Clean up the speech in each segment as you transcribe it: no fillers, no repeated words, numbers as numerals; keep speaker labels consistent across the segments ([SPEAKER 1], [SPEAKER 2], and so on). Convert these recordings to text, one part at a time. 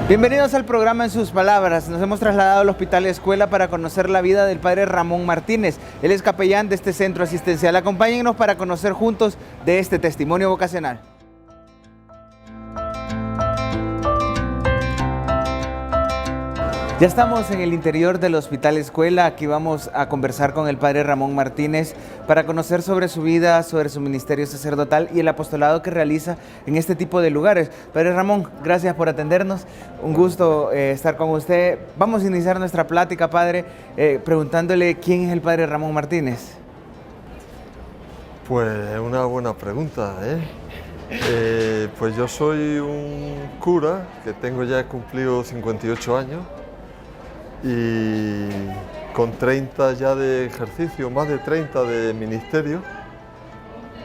[SPEAKER 1] Bienvenidos al programa En sus Palabras. Nos hemos trasladado al Hospital Escuela para conocer la vida del padre Ramón Martínez. Él es capellán de este centro asistencial. Acompáñennos para conocer juntos de este testimonio vocacional. Ya estamos en el interior del Hospital Escuela. Aquí vamos a conversar con el padre Ramón Martínez para conocer sobre su vida, sobre su ministerio sacerdotal y el apostolado que realiza en este tipo de lugares. Padre Ramón, gracias por atendernos. Un gusto estar con usted. Vamos a iniciar nuestra plática, padre, preguntándole quién es el padre Ramón Martínez.
[SPEAKER 2] Pues es una buena pregunta, pues yo soy un cura que tengo ya cumplido 58 años. Y con 30 ya de ejercicio, más de 30 de ministerio,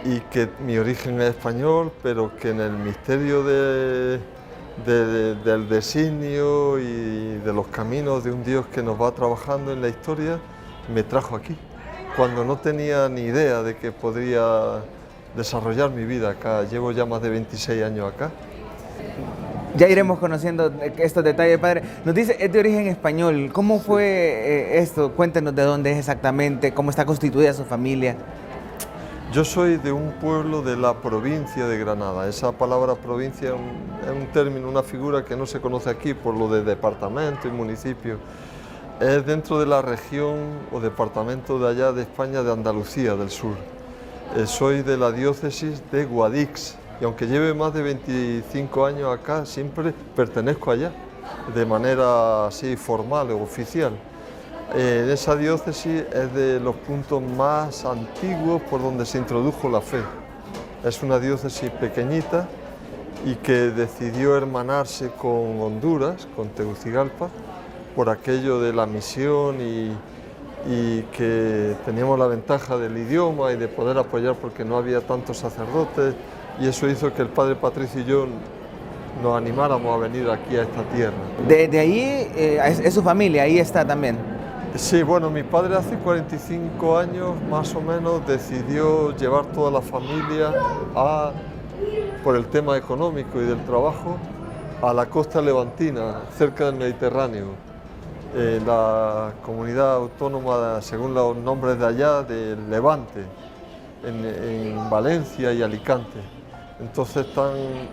[SPEAKER 2] y que mi origen es español, pero que en el misterio del designio y de los caminos de un Dios que nos va trabajando en la historia, me trajo aquí, cuando no tenía ni idea de que podría desarrollar mi vida acá. Llevo ya más de 26 años acá.
[SPEAKER 1] Ya iremos conociendo estos detalles, padre. Nos dice, es de origen español. ¿Cómo fue esto? Cuéntenos de dónde es exactamente, cómo está constituida su familia.
[SPEAKER 2] Yo soy de un pueblo de la provincia de Granada. Esa palabra provincia es un término, una figura que no se conoce aquí por lo de departamento y municipio. Es dentro de la región o departamento de allá de España, de Andalucía, del sur. Soy de la diócesis de Guadix. Y aunque lleve más de 25 años acá, siempre pertenezco allá, de manera así formal o oficial. En esa diócesis es de los puntos más antiguos por donde se introdujo la fe. Es una diócesis pequeñita y que decidió hermanarse con Honduras, con Tegucigalpa, por aquello de la misión y que teníamos la ventaja del idioma y de poder apoyar porque no había tantos sacerdotes. Y eso hizo que el padre Patricio y yo nos animáramos a venir aquí a esta tierra.
[SPEAKER 1] De ahí es su familia, ahí está también.
[SPEAKER 2] Sí, bueno, mi padre hace 45 años más o menos decidió llevar toda la familia por el tema económico y del trabajo, a la costa levantina, cerca del Mediterráneo, la comunidad autónoma, según los nombres de allá, del Levante, en Valencia y Alicante. Entonces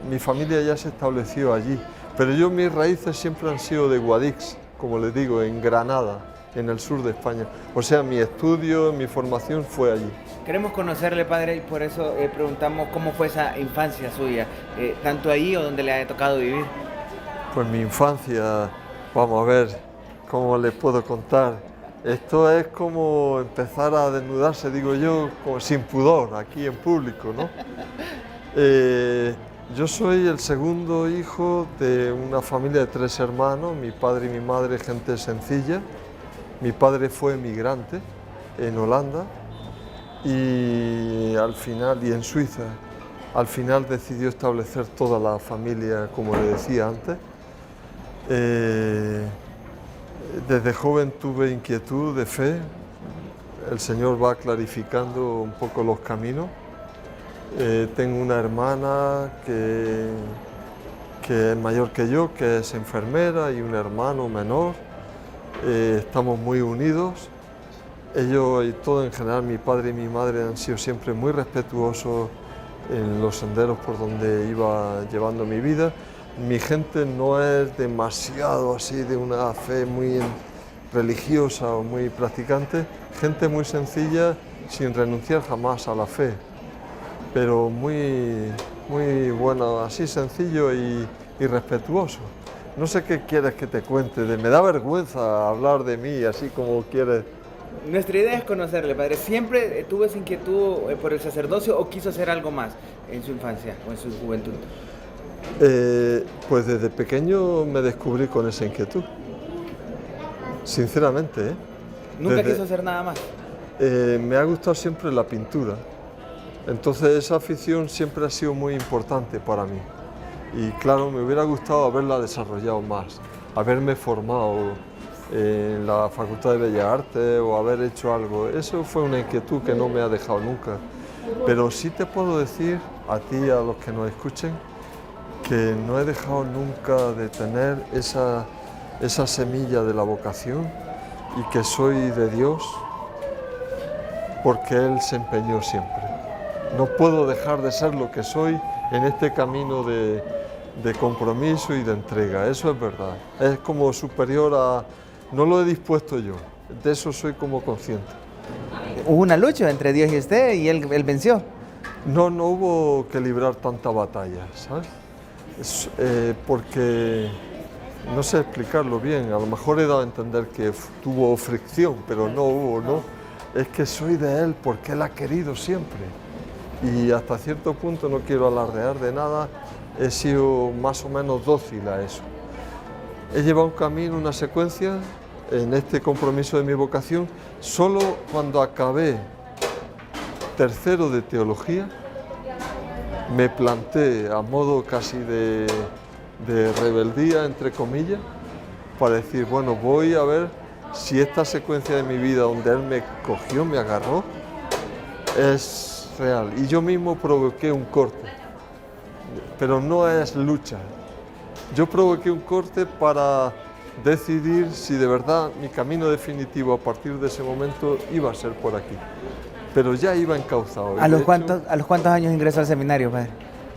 [SPEAKER 2] mi familia ya se estableció allí, pero mis raíces siempre han sido de Guadix, como les digo, en Granada, en el sur de España. O sea, mi estudio, mi formación fue allí.
[SPEAKER 1] Queremos conocerle, padre, y por eso preguntamos cómo fue esa infancia suya, tanto ahí o donde le ha tocado vivir.
[SPEAKER 2] Pues mi infancia, vamos a ver, ¿cómo les puedo contar? Esto es como empezar a desnudarse, digo yo, como sin pudor, aquí en público, ¿no? Yo soy el segundo hijo de una familia de 3 hermanos, mi padre y mi madre, gente sencilla. Mi padre fue emigrante en Holanda y en Suiza. Al final decidió establecer toda la familia, como le decía antes. Desde joven tuve inquietud de fe. El Señor va clarificando un poco los caminos. Tengo una hermana que es mayor que yo, que es enfermera, y un hermano menor. Estamos muy unidos. Ellos y todo en general, mi padre y mi madre, han sido siempre muy respetuosos en los senderos por donde iba llevando mi vida. Mi gente no es demasiado así de una fe muy religiosa o muy practicante, gente muy sencilla, sin renunciar jamás a la fe, pero muy bueno, así sencillo y respetuoso. No sé qué quieres que te cuente, me da vergüenza hablar de mí así como quieres.
[SPEAKER 1] Nuestra idea es conocerle, padre. ¿Siempre tuvo esa inquietud por el sacerdocio o quiso hacer algo más en su infancia o en su juventud?
[SPEAKER 2] Pues desde pequeño me descubrí con esa inquietud, sinceramente.
[SPEAKER 1] ¿Nunca quiso hacer nada más?
[SPEAKER 2] Me ha gustado siempre la pintura, entonces esa afición siempre ha sido muy importante para mí. Y claro, me hubiera gustado haberla desarrollado más, haberme formado en la Facultad de Bellas Artes o haber hecho algo. Eso fue una inquietud que no me ha dejado nunca. Pero sí te puedo decir, a ti y a los que nos escuchen, que no he dejado nunca de tener esa semilla de la vocación y que soy de Dios porque Él se empeñó siempre. No puedo dejar de ser lo que soy en este camino de compromiso y de entrega, eso es verdad. Es como superior a... no lo he dispuesto yo, de eso soy como consciente.
[SPEAKER 1] Hubo una lucha entre Dios y usted y él venció.
[SPEAKER 2] No hubo que librar tanta batalla, ¿sabes? Porque no sé explicarlo bien, a lo mejor he dado a entender que tuvo fricción, pero no hubo, ¿no? Es que soy de Él porque Él ha querido siempre. Y hasta cierto punto no quiero alardear de nada, he sido más o menos dócil a eso. He llevado un camino, una secuencia en este compromiso de mi vocación, solo cuando acabé tercero de teología, me planté a modo casi de rebeldía, entre comillas, para decir, bueno, voy a ver si esta secuencia de mi vida donde Él me cogió, me agarró, es real. Y yo mismo provoqué un corte, pero no es lucha. Yo provoqué un corte para decidir si de verdad mi camino definitivo a partir de ese momento iba a ser por aquí. Pero ya iba encauzado.
[SPEAKER 1] ¿A los cuántos años ingresó al seminario, padre?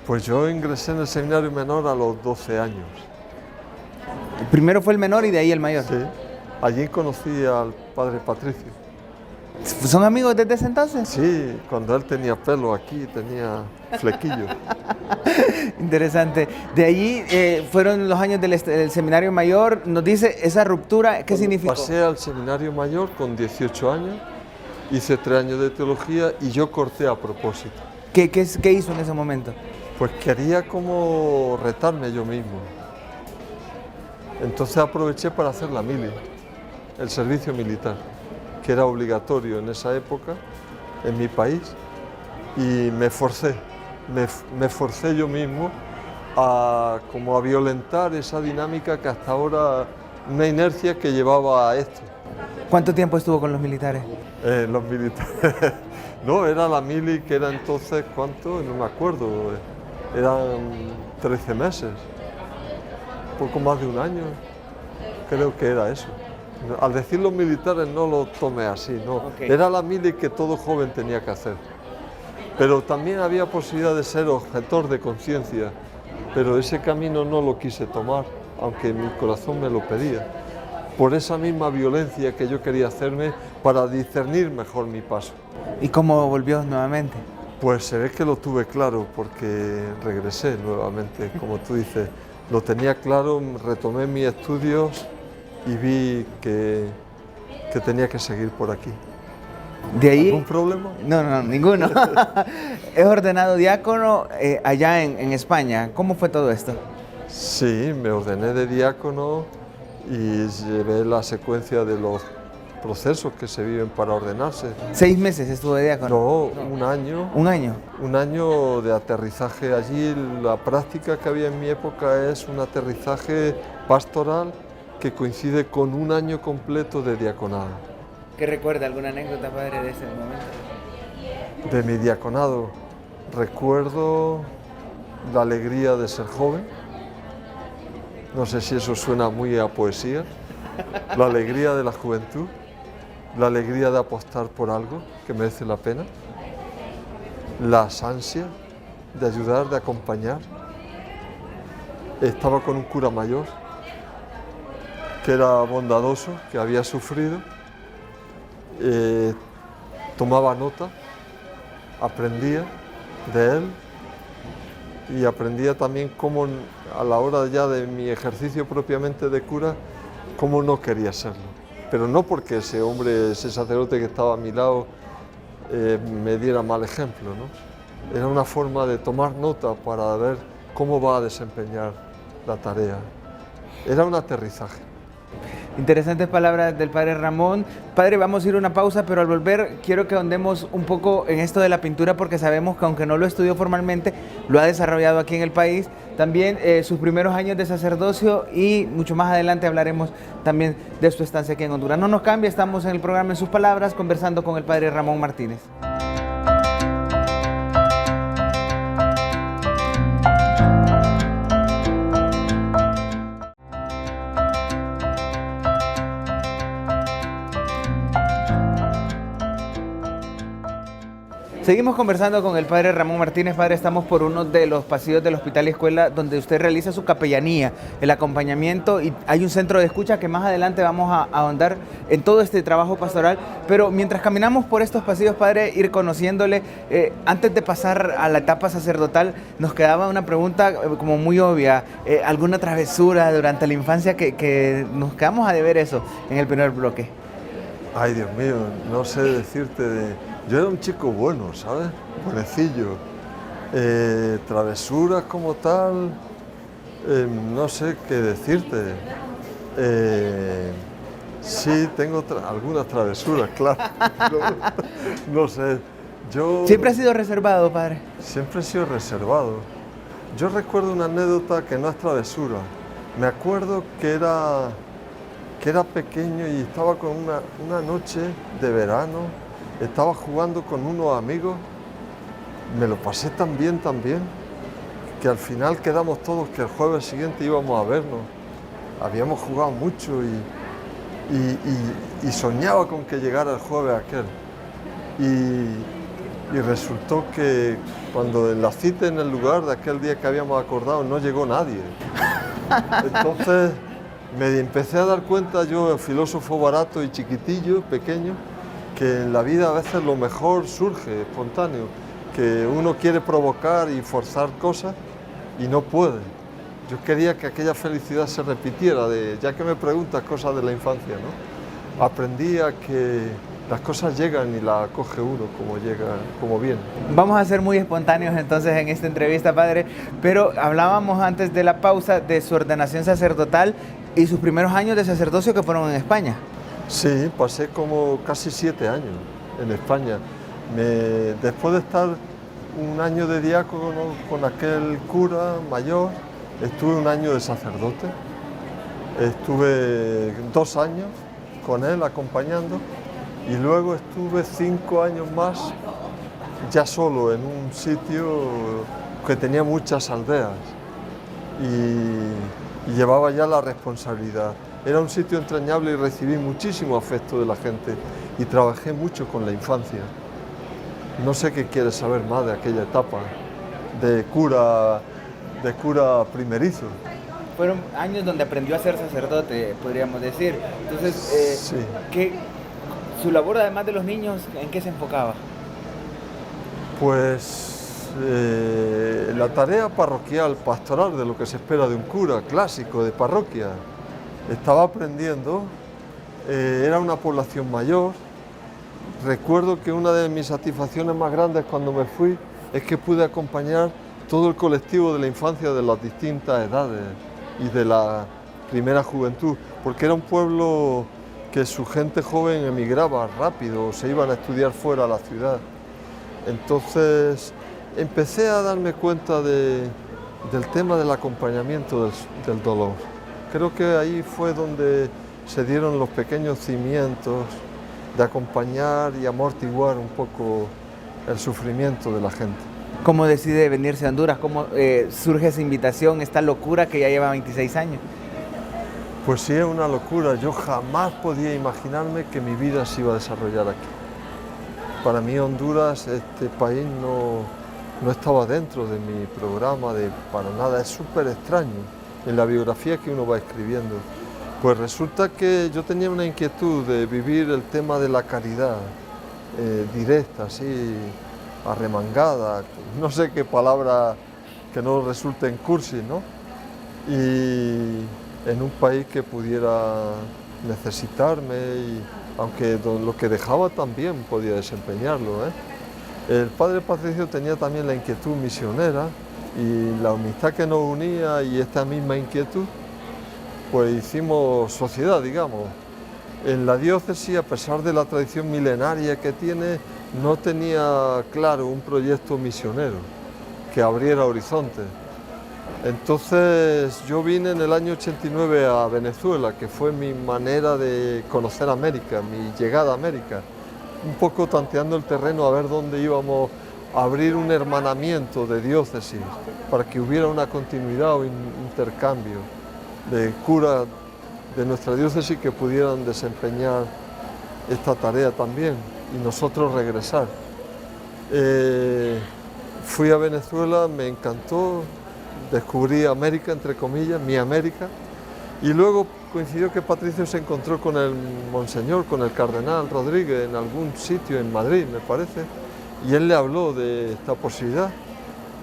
[SPEAKER 2] Pues yo ingresé en el seminario menor a los 12 años.
[SPEAKER 1] Primero fue el menor y de ahí el mayor.
[SPEAKER 2] Sí, allí conocí al padre Patricio.
[SPEAKER 1] ¿Son amigos desde ese entonces?
[SPEAKER 2] Sí, cuando él tenía pelo aquí, tenía flequillos.
[SPEAKER 1] Interesante. De allí fueron los años del seminario mayor. Nos dice, esa ruptura, ¿qué significó?
[SPEAKER 2] Pasé al seminario mayor con 18 años, hice 3 años de teología y yo corté a propósito.
[SPEAKER 1] ¿Qué hizo en ese momento?
[SPEAKER 2] Pues quería como retarme yo mismo. Entonces aproveché para hacer la mili, el servicio militar, que era obligatorio en esa época en mi país, y me forcé yo mismo a violentar esa dinámica que hasta ahora, una inercia que llevaba a esto.
[SPEAKER 1] ¿Cuánto tiempo estuvo con los militares?
[SPEAKER 2] Los militares, no, era la mili que era entonces, ¿cuánto? No me acuerdo, eran 13 meses, poco más de un año, creo que era eso. Al decir los militares no lo tomé así, no.
[SPEAKER 1] Okay.
[SPEAKER 2] Era la mili que todo joven tenía que hacer. Pero también había posibilidad de ser objetor de conciencia, pero ese camino no lo quise tomar, aunque mi corazón me lo pedía, por esa misma violencia que yo quería hacerme para discernir mejor mi paso.
[SPEAKER 1] ¿Y cómo volvió nuevamente?
[SPEAKER 2] Pues se ve que lo tuve claro, porque regresé nuevamente, como tú dices. Lo tenía claro, retomé mis estudios y vi que tenía que seguir por aquí.
[SPEAKER 1] ¿De ahí?
[SPEAKER 2] ¿Algún problema?
[SPEAKER 1] No, ninguno. Es ordenado diácono allá en España. ¿Cómo fue todo esto?
[SPEAKER 2] Sí, me ordené de diácono y llevé la secuencia de los procesos que se viven para ordenarse.
[SPEAKER 1] 6 meses estuvo de diácono.
[SPEAKER 2] No, un año.
[SPEAKER 1] ¿Un año?
[SPEAKER 2] Un año de aterrizaje allí. La práctica que había en mi época es un aterrizaje pastoral que coincide con un año completo de diaconado.
[SPEAKER 1] ¿Qué recuerda? ¿Alguna anécdota, padre, de ese momento?
[SPEAKER 2] De mi diaconado, recuerdo la alegría de ser joven. No sé si eso suena muy a poesía. La alegría de la juventud, la alegría de apostar por algo que merece la pena, las ansias de ayudar, de acompañar. Estaba con un cura mayor que era bondadoso, que había sufrido, tomaba nota, aprendía de él y aprendía también cómo a la hora ya de mi ejercicio propiamente de cura, cómo no quería serlo. Pero no porque ese hombre, ese sacerdote que estaba a mi lado, me diera mal ejemplo, ¿no? Era una forma de tomar nota para ver cómo va a desempeñar la tarea. Era un aterrizaje.
[SPEAKER 1] Interesantes palabras del padre Ramón. Padre, vamos a ir a una pausa, pero al volver quiero que ahondemos un poco en esto de la pintura, porque sabemos que aunque no lo estudió formalmente, lo ha desarrollado aquí en el país. También sus primeros años de sacerdocio y mucho más adelante hablaremos también de su estancia aquí en Honduras. No nos cambie, estamos en el programa En sus palabras, conversando con el padre Ramón Martínez. Seguimos conversando con el padre Ramón Martínez. Padre, estamos por uno de los pasillos del Hospital y Escuela donde usted realiza su capellanía, el acompañamiento, y hay un centro de escucha que más adelante vamos a ahondar en todo este trabajo pastoral. Pero mientras caminamos por estos pasillos, padre, ir conociéndole, antes de pasar a la etapa sacerdotal, nos quedaba una pregunta como muy obvia. ¿Alguna travesura durante la infancia que nos quedamos a deber eso en el primer bloque?
[SPEAKER 2] Ay, Dios mío, no sé decirte de... Yo era un chico bueno, ¿sabes? Buenecillo. Travesuras como tal, no sé qué decirte. Sí, tengo algunas travesuras, claro. No sé. Yo
[SPEAKER 1] ¿Siempre ha sido reservado, padre?
[SPEAKER 2] siempre he sido reservado. Yo recuerdo una anécdota que no es travesura. Me acuerdo que era pequeño y estaba con una noche de verano. Estaba jugando con unos amigos, me lo pasé tan bien, que al final quedamos todos que el jueves siguiente íbamos a vernos. Habíamos jugado mucho y soñaba con que llegara el jueves aquel. Y resultó que cuando en la cita en el lugar de aquel día que habíamos acordado no llegó nadie. Entonces me empecé a dar cuenta, yo, el filósofo barato y chiquitillo, pequeño, que en la vida a veces lo mejor surge espontáneo, que uno quiere provocar y forzar cosas y no puede. Yo quería que aquella felicidad se repitiera, ya que me preguntas cosas de la infancia, ¿no? Aprendí a que las cosas llegan y las coge uno como llega, como viene.
[SPEAKER 1] Vamos a ser muy espontáneos entonces en esta entrevista, padre, pero hablábamos antes de la pausa de su ordenación sacerdotal y sus primeros años de sacerdocio que fueron en España.
[SPEAKER 2] Sí, pasé como casi 7 años en España. Después de estar un año de diácono con aquel cura mayor, estuve un año de sacerdote. Estuve 2 años con él acompañando y luego estuve 5 años más ya solo en un sitio que tenía muchas aldeas y llevaba ya la responsabilidad. Era un sitio entrañable y recibí muchísimo afecto de la gente y trabajé mucho con la infancia. No sé qué quieres saber más de aquella etapa de cura primerizo.
[SPEAKER 1] Fueron años donde aprendió a ser sacerdote, podríamos decir. Entonces,
[SPEAKER 2] Sí.
[SPEAKER 1] su labor, además de los niños, ¿en qué se enfocaba?
[SPEAKER 2] Pues la tarea parroquial, pastoral, de lo que se espera de un cura clásico de parroquia. Estaba aprendiendo, era una población mayor. Recuerdo que una de mis satisfacciones más grandes cuando me fui es que pude acompañar todo el colectivo de la infancia de las distintas edades y de la primera juventud, porque era un pueblo que su gente joven emigraba rápido, se iban a estudiar fuera a la ciudad. Entonces empecé a darme cuenta del tema del acompañamiento del dolor. Creo que ahí fue donde se dieron los pequeños cimientos de acompañar y amortiguar un poco el sufrimiento de la gente.
[SPEAKER 1] ¿Cómo decide venirse a Honduras? ¿Cómo surge esa invitación, esta locura que ya lleva 26 años?
[SPEAKER 2] Pues sí, es una locura. Yo jamás podía imaginarme que mi vida se iba a desarrollar aquí. Para mí Honduras, este país, no estaba dentro de mi programa para nada. Es súper extraño en la biografía que uno va escribiendo. Pues resulta que yo tenía una inquietud de vivir el tema de la caridad directa, así, arremangada, no sé qué palabra que no resulte en cursi, ¿no? Y en un país que pudiera necesitarme, aunque lo que dejaba también podía desempeñarlo, ¿eh? El padre Patricio tenía también la inquietud misionera y la amistad que nos unía y esta misma inquietud, pues hicimos sociedad, digamos. En la diócesis, a pesar de la tradición milenaria que tiene, no tenía claro un proyecto misionero que abriera horizontes. Entonces yo vine en el año 89 a Venezuela, que fue mi manera de conocer América, mi llegada a América, un poco tanteando el terreno a ver dónde íbamos a abrir un hermanamiento de diócesis para que hubiera una continuidad o un intercambio de curas de nuestra diócesis que pudieran desempeñar esta tarea también y nosotros regresar. Fui a Venezuela, me encantó, descubrí América, entre comillas, mi América, y luego coincidió que Patricio se encontró con el monseñor, con el cardenal Rodríguez en algún sitio en Madrid, me parece, y él le habló de esta posibilidad.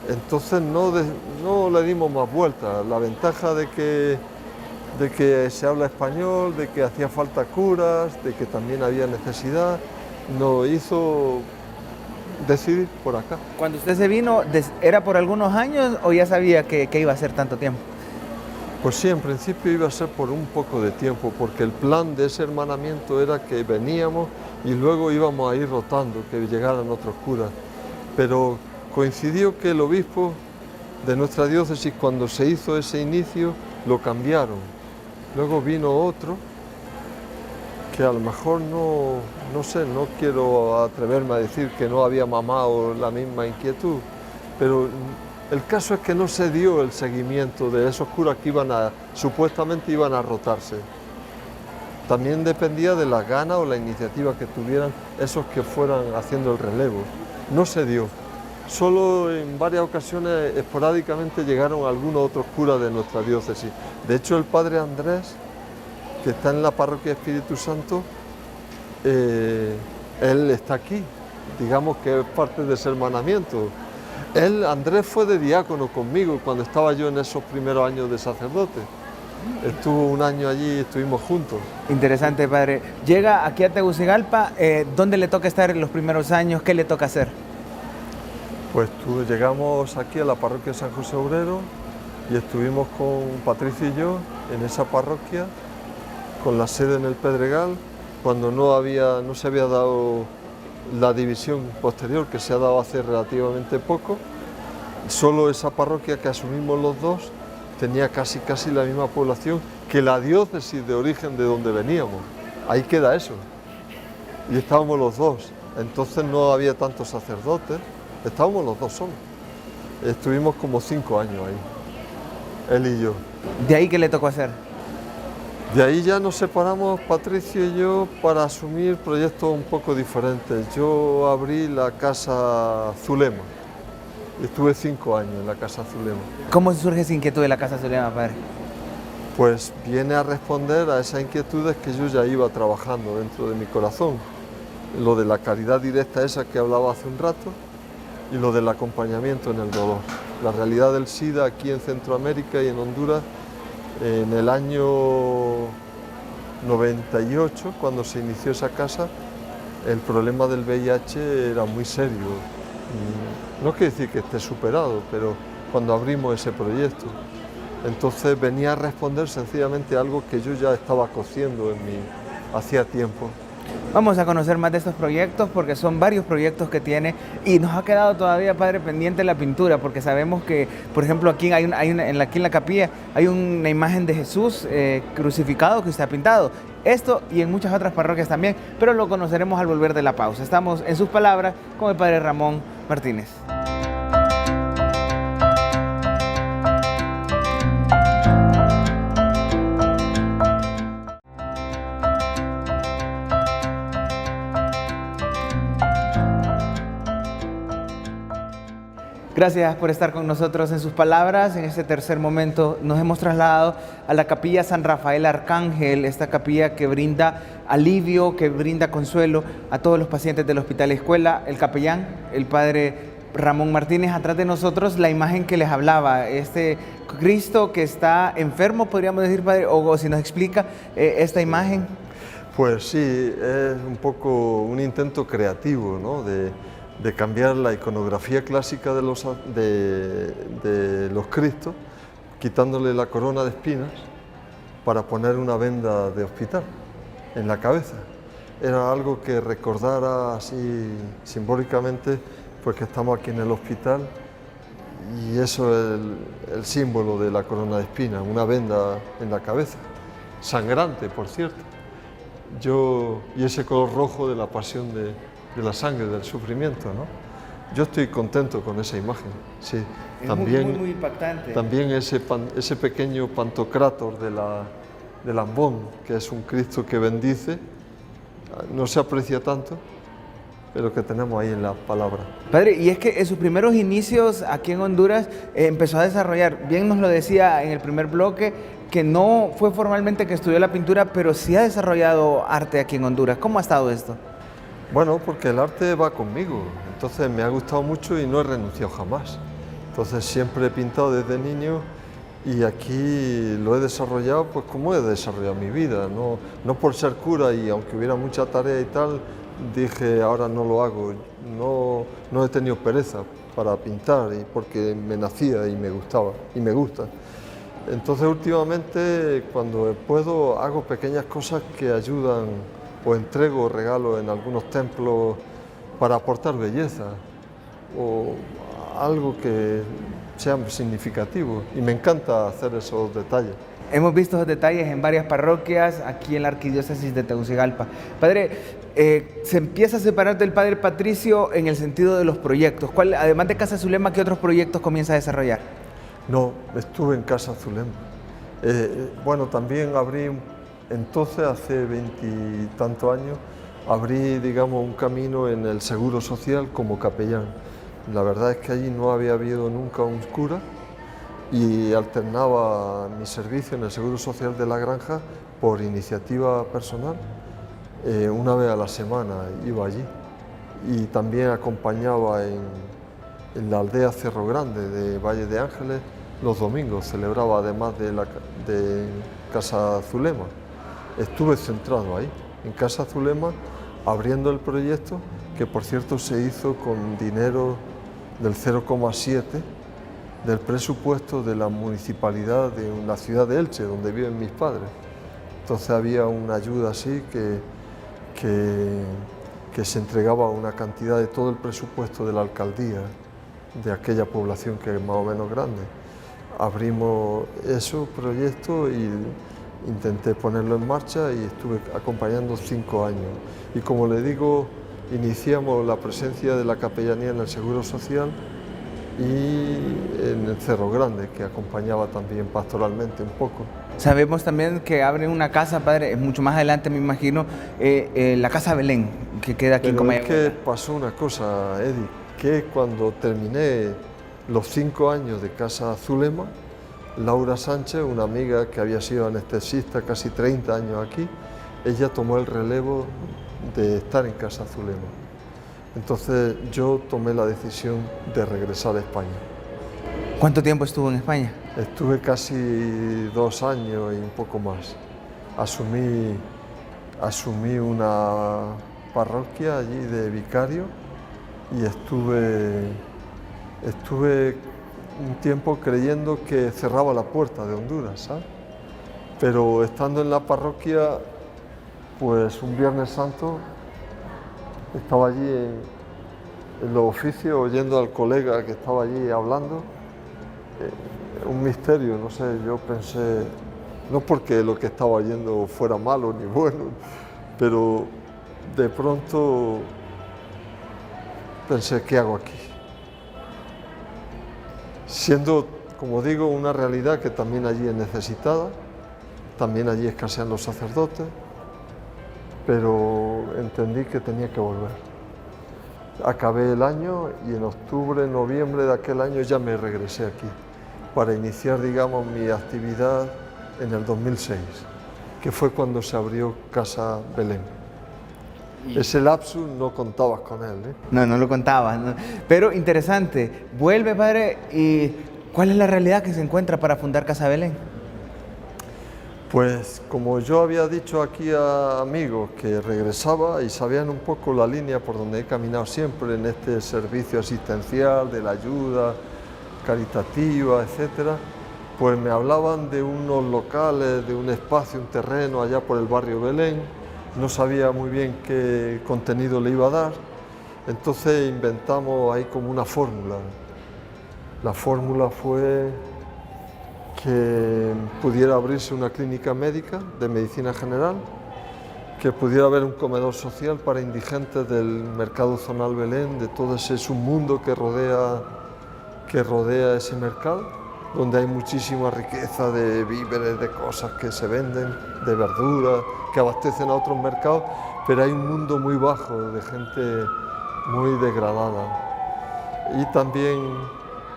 [SPEAKER 2] Entonces no le dimos más vueltas. La ventaja de que se habla español, de que hacía falta curas, de que también había necesidad, nos hizo decidir por acá.
[SPEAKER 1] Cuando usted se vino, ¿era por algunos años o ya sabía que iba a ser tanto tiempo?
[SPEAKER 2] Pues sí, en principio iba a ser por un poco de tiempo, porque el plan de ese hermanamiento era que veníamos y luego íbamos a ir rotando, que llegaran otros curas. Pero coincidió que el obispo de nuestra diócesis, cuando se hizo ese inicio, lo cambiaron. Luego vino otro, que a lo mejor no sé, no quiero atreverme a decir que no había mamado la misma inquietud, pero el caso es que no se dio el seguimiento de esos curas que supuestamente iban a rotarse. También dependía de la gana o la iniciativa que tuvieran esos que fueran haciendo el relevo. No se dio. Solo en varias ocasiones, esporádicamente, llegaron algunos otros curas de nuestra diócesis. De hecho, el padre Andrés, que está en la parroquia Espíritu Santo, él está aquí, digamos que es parte de ese hermanamiento. Andrés fue de diácono conmigo cuando estaba yo en esos primeros años de sacerdote. Estuvo un año allí y estuvimos juntos.
[SPEAKER 1] Interesante, padre. Llega aquí a Tegucigalpa, ¿dónde le toca estar en los primeros años? ¿Qué le toca hacer?
[SPEAKER 2] Pues llegamos aquí a la parroquia San José Obrero y estuvimos con Patricio y yo en esa parroquia, con la sede en el Pedregal, cuando no se había dado la división posterior que se ha dado hace relativamente poco. Solo esa parroquia que asumimos los dos tenía casi la misma población que la diócesis de origen de donde veníamos. Ahí queda eso. Y estábamos los dos. Entonces no había tantos sacerdotes, estábamos los dos solos. Estuvimos como 5 años ahí, él y yo.
[SPEAKER 1] ¿De ahí qué le tocó hacer?
[SPEAKER 2] De ahí ya nos separamos Patricio y yo para asumir proyectos un poco diferentes. Yo abrí la Casa Zulema. Estuve 5 años en la Casa Zulema.
[SPEAKER 1] ¿Cómo surge esa inquietud de la Casa Zulema, padre?
[SPEAKER 2] Pues viene a responder a esas inquietudes que yo ya iba trabajando dentro de mi corazón. Lo de la caridad directa esa que hablaba hace un rato y lo del acompañamiento en el dolor. La realidad del SIDA aquí en Centroamérica y en Honduras, en el año 98, cuando se inició esa casa, el problema del VIH era muy serio. No quiere decir que esté superado, pero cuando abrimos ese proyecto, entonces venía a responder sencillamente a algo que yo ya estaba cociendo hacía tiempo.
[SPEAKER 1] Vamos a conocer más de estos proyectos porque son varios proyectos que tiene y nos ha quedado todavía, padre, pendiente la pintura porque sabemos que, por ejemplo, aquí en la capilla hay una imagen de Jesús crucificado que usted ha pintado. Esto y en muchas otras parroquias también, pero lo conoceremos al volver de la pausa. Estamos en sus palabras con el padre Ramón Martínez. Gracias por estar con nosotros en sus palabras. En este tercer momento nos hemos trasladado a la capilla San Rafael Arcángel, esta capilla que brinda alivio, que brinda consuelo a todos los pacientes del Hospital Escuela. El capellán, el padre Ramón Martínez, atrás de nosotros la imagen que les hablaba, este Cristo que está enfermo, podríamos decir, padre, o si nos explica esta imagen.
[SPEAKER 2] Pues sí, es un poco un intento creativo, ¿no? de cambiar la iconografía clásica de los Cristos, quitándole la corona de espinas para poner una venda de hospital en la cabeza. Era algo que recordara así simbólicamente, pues que estamos aquí en el hospital y eso es el símbolo de la corona de espinas, una venda en la cabeza, sangrante, por cierto. Y ese color rojo de la pasión de la sangre, del sufrimiento, ¿no? Yo estoy contento con esa imagen, sí.
[SPEAKER 1] Es
[SPEAKER 2] también,
[SPEAKER 1] muy impactante.
[SPEAKER 2] También ese pequeño pantocrátor del ambón, que es un Cristo que bendice, no se aprecia tanto, pero que tenemos ahí en la palabra.
[SPEAKER 1] Padre, y es que en sus primeros inicios aquí en Honduras empezó a desarrollar, bien nos lo decía en el primer bloque, que no fue formalmente que estudió la pintura, pero sí ha desarrollado arte aquí en Honduras. ¿Cómo ha estado esto?
[SPEAKER 2] Bueno, porque el arte va conmigo, entonces me ha gustado mucho y no he renunciado jamás. Entonces siempre he pintado desde niño y aquí lo he desarrollado pues como he desarrollado mi vida, no por ser cura y aunque hubiera mucha tarea y tal, dije ahora no lo hago, no he tenido pereza para pintar y porque me nacía y me gustaba y me gusta. Entonces últimamente cuando puedo hago pequeñas cosas que ayudan o entrego regalos en algunos templos para aportar belleza o algo que sea significativo y me encanta hacer esos detalles.
[SPEAKER 1] Hemos visto esos detalles en varias parroquias aquí en la arquidiócesis de Tegucigalpa. Padre, se empieza a separar del Padre Patricio en el sentido de los proyectos. Además de Casa Zulema, ¿qué otros proyectos comienza a desarrollar?
[SPEAKER 2] No, estuve en Casa Zulema. Bueno, también abrí, entonces hace 20 y tantos años, abrí, digamos, un camino en el Seguro Social como capellán. La verdad es que allí no había habido nunca un cura y alternaba mi servicio en el Seguro Social de la Granja por iniciativa personal. Una vez a la semana iba allí y también acompañaba en la aldea Cerro Grande de Valle de Ángeles los domingos, celebraba además de Casa Zulema. Estuve centrado ahí, en Casa Zulema, abriendo el proyecto, que por cierto se hizo con dinero del 0,7 del presupuesto de la municipalidad de la ciudad de Elche, donde viven mis padres. Entonces había una ayuda así que se entregaba una cantidad de todo el presupuesto de la alcaldía de aquella población que es más o menos grande. Abrimos esos proyectos y intenté ponerlo en marcha y estuve acompañando 5 años. Y como le digo, iniciamos la presencia de la capellanía en el Seguro Social y en el Cerro Grande, que acompañaba también pastoralmente un poco.
[SPEAKER 1] Sabemos también que abren una casa, padre, mucho más adelante me imagino, la Casa Belén, que queda aquí en Comayagüela.
[SPEAKER 2] Pero es que pasó una cosa, Eddie, que cuando terminé los 5 años de Casa Zulema, Laura Sánchez, una amiga que había sido anestesista casi 30 años aquí, ella tomó el relevo de estar en Casa Zulema. Entonces yo tomé la decisión de regresar a España.
[SPEAKER 1] ¿Cuánto tiempo estuvo en España?
[SPEAKER 2] Estuve casi 2 años y un poco más. Asumí una parroquia allí de vicario y estuve un tiempo creyendo que cerraba la puerta de Honduras, ¿sabes? Pero estando en la parroquia, pues un Viernes Santo estaba allí en los oficios oyendo al colega que estaba allí hablando. Un misterio, no sé, yo pensé, no porque lo que estaba oyendo fuera malo ni bueno, pero de pronto pensé, ¿qué hago aquí? Siendo, como digo, una realidad que también allí es necesitada, también allí escasean los sacerdotes, pero entendí que tenía que volver. Acabé el año y en octubre, noviembre de aquel año ya me regresé aquí para iniciar, digamos, mi actividad en el 2006, que fue cuando se abrió Casa Belén. Ese lapsus no contabas con él, ¿eh?
[SPEAKER 1] No lo contaba, ¿no? Pero interesante. Vuelve, padre, y ¿cuál es la realidad que se encuentra para fundar Casa Belén?
[SPEAKER 2] Pues como yo había dicho aquí a amigos que regresaba y sabían un poco la línea por donde he caminado siempre en este servicio asistencial, de la ayuda caritativa, etcétera, pues me hablaban de unos locales, de un espacio, un terreno allá por el barrio Belén. No sabía muy bien qué contenido le iba a dar, entonces inventamos ahí como una fórmula. La fórmula fue que pudiera abrirse una clínica médica de medicina general, que pudiera haber un comedor social para indigentes del mercado zonal Belén, de todo ese submundo que rodea ese mercado, donde hay muchísima riqueza de víveres, de cosas que se venden, de verduras, que abastecen a otros mercados, pero hay un mundo muy bajo de gente muy de Granada. Y también,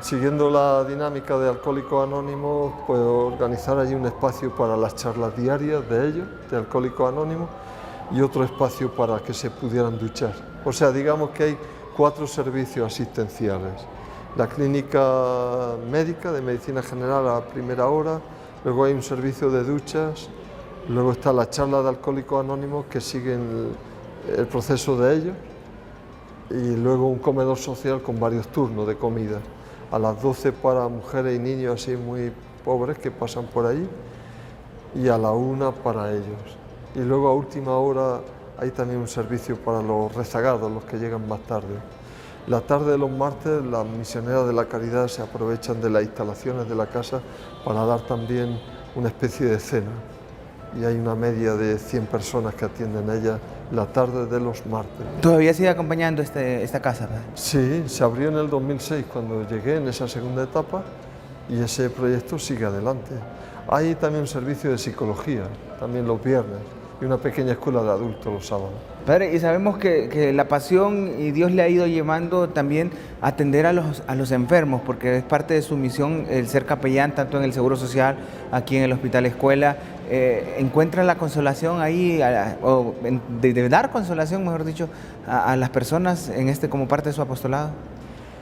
[SPEAKER 2] siguiendo la dinámica de Alcohólicos Anónimos, pues organizar allí un espacio para las charlas diarias de ellos, de Alcohólicos Anónimos, y otro espacio para que se pudieran duchar. O sea, digamos que hay 4 servicios asistenciales. La clínica médica de medicina general a primera hora, luego hay un servicio de duchas, luego está la charla de Alcohólicos Anónimos que siguen el proceso de ellos, y luego un comedor social con varios turnos de comida. A las 12 para mujeres y niños así muy pobres que pasan por ahí, y a la 1 para ellos. Y luego a última hora hay también un servicio para los rezagados, los que llegan más tarde. La tarde de los martes las misioneras de la caridad se aprovechan de las instalaciones de la casa para dar también una especie de cena. Y hay una media de 100 personas que atienden ellas la tarde de los martes.
[SPEAKER 1] ¿Todavía sigue acompañando esta casa, padre?
[SPEAKER 2] Sí, se abrió en el 2006 cuando llegué en esa segunda etapa y ese proyecto sigue adelante. Hay también un servicio de psicología, también los viernes, y una pequeña escuela de adultos los sábados.
[SPEAKER 1] Padre, y sabemos que la pasión y Dios le ha ido llevando también a atender a los enfermos, porque es parte de su misión el ser capellán, tanto en el Seguro Social, aquí en el Hospital Escuela. ¿Encuentra la consolación ahí, de dar consolación, mejor dicho, a las personas como parte de su apostolado?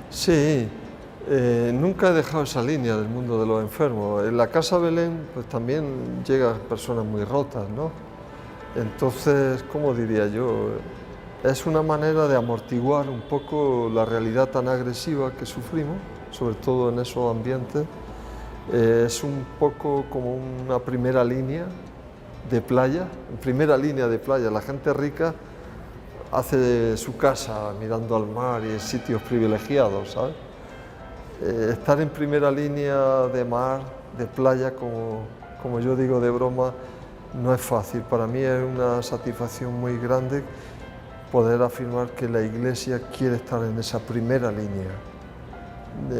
[SPEAKER 2] Sí, nunca he dejado esa línea del mundo de los enfermos. En la Casa Belén pues también llegan personas muy rotas, ¿no? Entonces, ¿cómo diría yo? Es una manera de amortiguar un poco la realidad tan agresiva que sufrimos, sobre todo en esos ambientes. Es un poco como una primera línea de playa, La gente rica hace su casa mirando al mar y en sitios privilegiados, ¿sabes? Estar en primera línea de mar, de playa, como yo digo de broma, no es fácil. Para mí es una satisfacción muy grande poder afirmar que la Iglesia quiere estar en esa primera línea,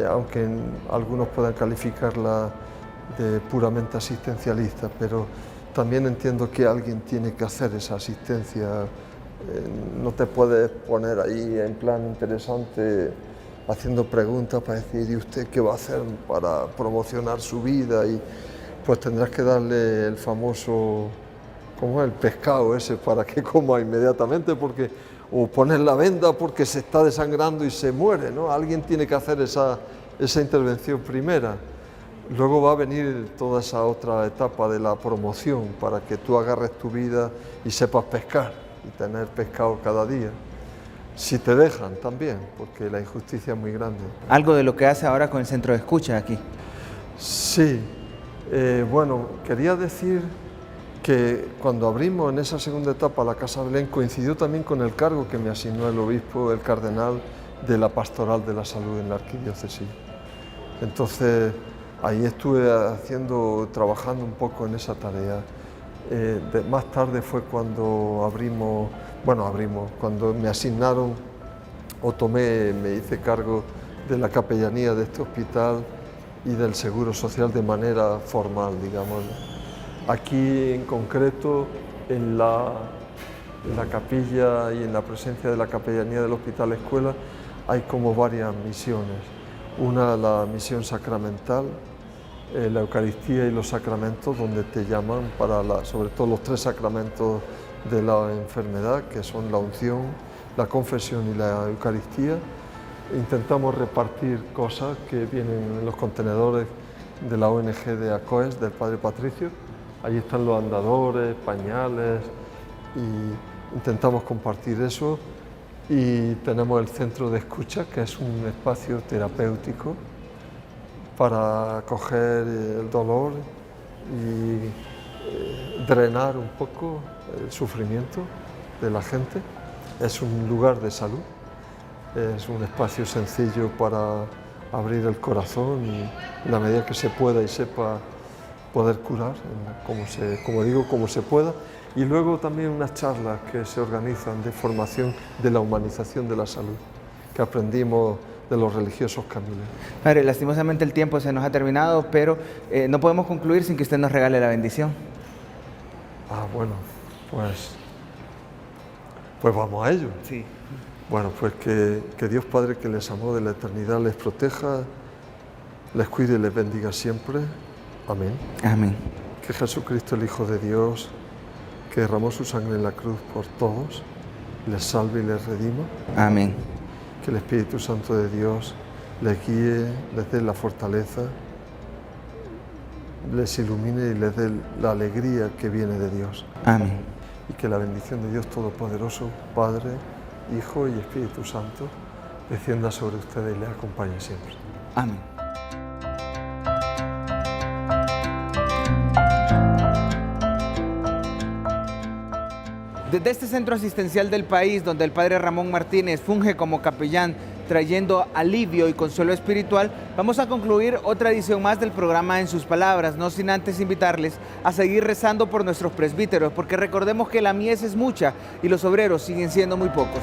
[SPEAKER 2] aunque algunos puedan calificarla de puramente asistencialista, pero también entiendo que alguien tiene que hacer esa asistencia. No te puedes poner ahí en plan interesante haciendo preguntas para decir, ¿y usted qué va a hacer para promocionar su vida? Y pues tendrás que darle el famoso, ¿cómo es? El pescado ese para que coma inmediatamente, o poner la venda porque se está desangrando y se muere, ¿no? Alguien tiene que hacer esa intervención primera. Luego va a venir toda esa otra etapa de la promoción para que tú agarres tu vida y sepas pescar y tener pescado cada día. Si te dejan también, porque la injusticia es muy grande.
[SPEAKER 1] Algo de lo que hace ahora con el centro de escucha aquí.
[SPEAKER 2] Sí, bueno, quería decir que cuando abrimos en esa segunda etapa la Casa Belén coincidió también con el cargo que me asignó el obispo, el cardenal, de la pastoral de la salud en la arquidiócesis. Entonces ahí estuve trabajando un poco en esa tarea. Más tarde fue cuando cuando me asignaron me hice cargo de la capellanía de este hospital y del Seguro Social de manera formal, digamos. Aquí en concreto, en la capilla y en la presencia de la capellanía del Hospital Escuela, hay como varias misiones. Una, la misión sacramental, la Eucaristía y los sacramentos, donde te llaman sobre todo los 3 sacramentos de la enfermedad, que son la unción, la confesión y la Eucaristía. Intentamos repartir cosas que vienen en los contenedores de la ONG de ACOES, del Padre Patricio. Allí están los andadores, pañales, y intentamos compartir eso. Y tenemos el centro de escucha, que es un espacio terapéutico para acoger el dolor y drenar un poco el sufrimiento de la gente. Es un lugar de salud, es un espacio sencillo para abrir el corazón y en la medida que se pueda y sepa poder curar, como se pueda. Y luego también unas charlas que se organizan de formación de la humanización de la salud, que aprendimos de los religiosos Camiles.
[SPEAKER 1] Padre, lastimosamente el tiempo se nos ha terminado, pero no podemos concluir sin que usted nos regale la bendición.
[SPEAKER 2] Bueno, pues vamos a ello.
[SPEAKER 1] Sí.
[SPEAKER 2] Bueno, pues que Dios Padre, que les amó de la eternidad, les proteja, les cuide y les bendiga siempre. Amén.
[SPEAKER 1] Amén.
[SPEAKER 2] Que Jesucristo, el Hijo de Dios, que derramó su sangre en la cruz por todos, les salve y les redima.
[SPEAKER 1] Amén.
[SPEAKER 2] Que el Espíritu Santo de Dios les guíe, les dé la fortaleza, les ilumine y les dé la alegría que viene de Dios.
[SPEAKER 1] Amén.
[SPEAKER 2] Y que la bendición de Dios Todopoderoso, Padre, Hijo y Espíritu Santo, descienda sobre ustedes y les acompañe siempre.
[SPEAKER 1] Amén. Desde este centro asistencial del país, donde el padre Ramón Martínez funge como capellán, trayendo alivio y consuelo espiritual, vamos a concluir otra edición más del programa En sus palabras, no sin antes invitarles a seguir rezando por nuestros presbíteros, porque recordemos que la mies es mucha y los obreros siguen siendo muy pocos.